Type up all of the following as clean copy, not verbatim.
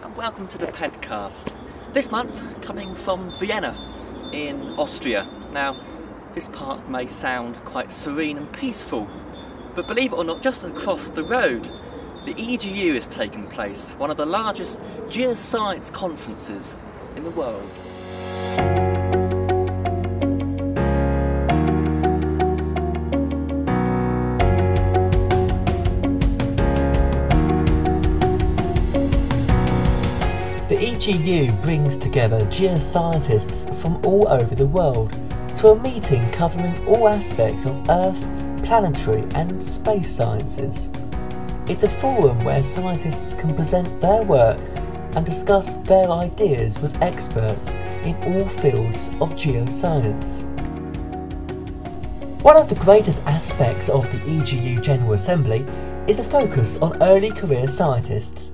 and welcome to the PEDcast. This month, coming from Vienna in Austria. Now, this park may sound quite serene and peaceful, but believe it or not, just across the road, the EGU is taking place, one of the largest geoscience conferences in the world. The EGU brings together geoscientists from all over the world to a meeting covering all aspects of Earth, planetary and space sciences. It's a forum where scientists can present their work and discuss their ideas with experts in all fields of geoscience. One of the greatest aspects of the EGU General Assembly is the focus on early career scientists.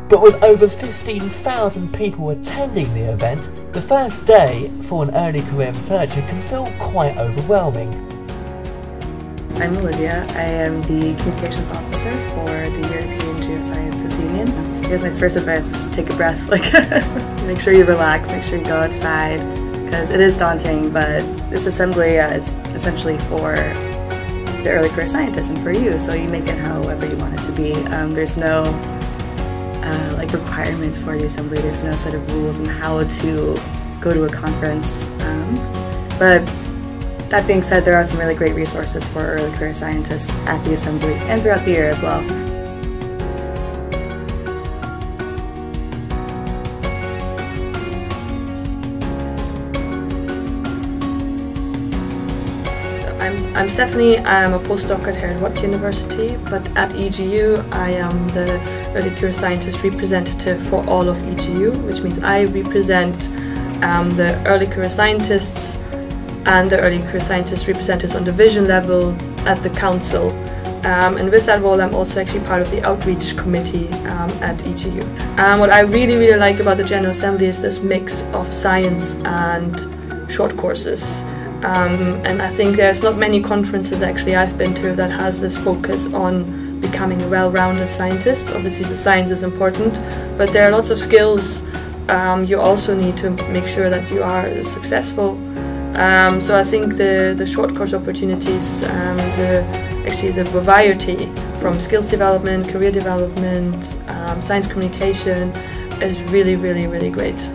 But with over 15,000 people attending the event, the first day for an early career researcher can feel quite overwhelming. I'm Olivia. I am the Communications Officer for the European Geosciences Union. I guess my first advice is just take a breath. Make sure you relax, make sure you go outside, because it is daunting, but this assembly is essentially for the early career scientists and for you, so you make it however you want it to be. There's no requirement for the assembly. There's no set of rules on how to go to a conference. But that being said, there are some really great resources for early career scientists at the assembly and throughout the year as well. I'm Stephanie. I'm a postdoc at Hertford University, but at EGU I am the Early Career Scientist representative for all of EGU, which means I represent the early career scientists and the early career scientist representatives on division level at the council. And with that role I'm also actually part of the outreach committee at EGU. What I really like about the General Assembly is this mix of science and short courses. And I think there's not many conferences actually I've been to that has this focus on becoming a well-rounded scientist. Obviously the science is important, but there are lots of skills you also need to make sure that you are successful. So I think the short course opportunities, the variety from skills development, career development, science communication is really great.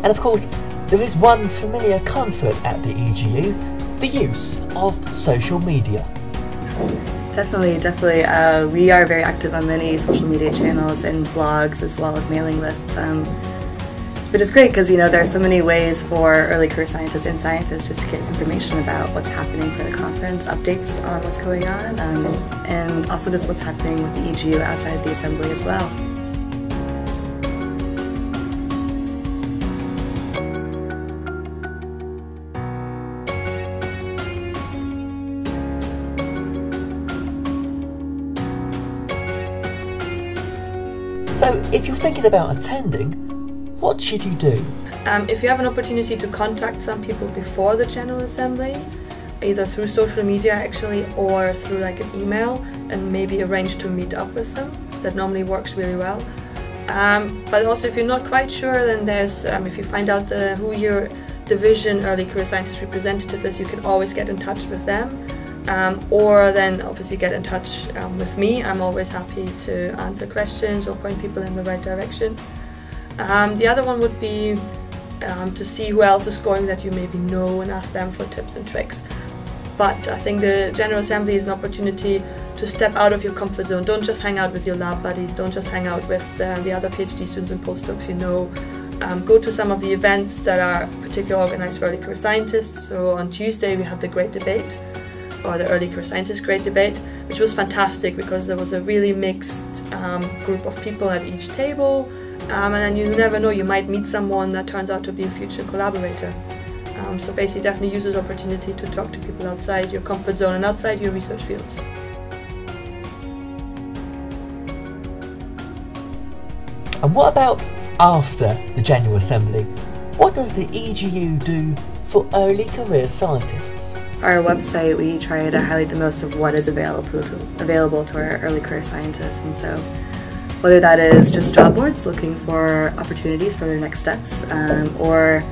And of course, there is one familiar comfort at the EGU, the use of social media. Definitely. We are very active on many social media channels and blogs as well as mailing lists. Which is great because there are so many ways for early career scientists and scientists just to get information about what's happening for the conference, updates on what's going on, and also just what's happening with the EGU outside the assembly as well. So if you're thinking about attending, what should you do? If you have an opportunity to contact some people before the General Assembly, either through social media actually or through an email, and maybe arrange to meet up with them, that normally works really well. But also if you're not quite sure, then there's, if you find out who your division early career scientist representative is, you can always get in touch with them. Or then obviously get in touch with me. I'm always happy to answer questions or point people in the right direction. The other one would be to see who else is going that you maybe know and ask them for tips and tricks. But I think the General Assembly is an opportunity to step out of your comfort zone. Don't just hang out with your lab buddies, don't just hang out with the other PhD students and postdocs you know. Go to some of the events that are particularly organized for early career scientists. So on Tuesday we had the Great Debate, or the Early Career Scientist Great Debate, which was fantastic because there was a really mixed group of people at each table, and then you never know, you might meet someone that turns out to be a future collaborator. So basically definitely use this opportunity to talk to people outside your comfort zone and outside your research fields. And what about after the General Assembly? What does the EGU do for early career scientists? our website, we try to highlight the most of what is available to our early career scientists. And so whether that is just job boards looking for opportunities for their next steps, or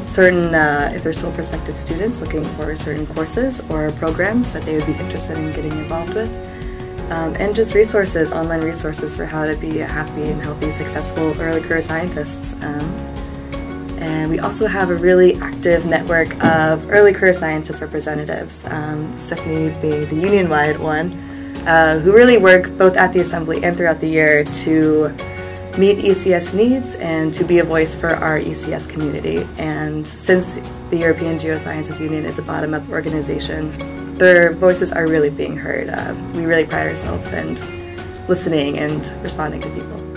certain, if they're still prospective students looking for certain courses or programs that they would be interested in getting involved with, and just resources, online resources for how to be happy and healthy, successful early career scientists. And we also have a really active network of early career scientist representatives, Stephanie being the union-wide one, who really work both at the Assembly and throughout the year to meet ECS needs and to be a voice for our ECS community. And since the European Geosciences Union is a bottom-up organization, their voices are really being heard. We really pride ourselves in listening and responding to people.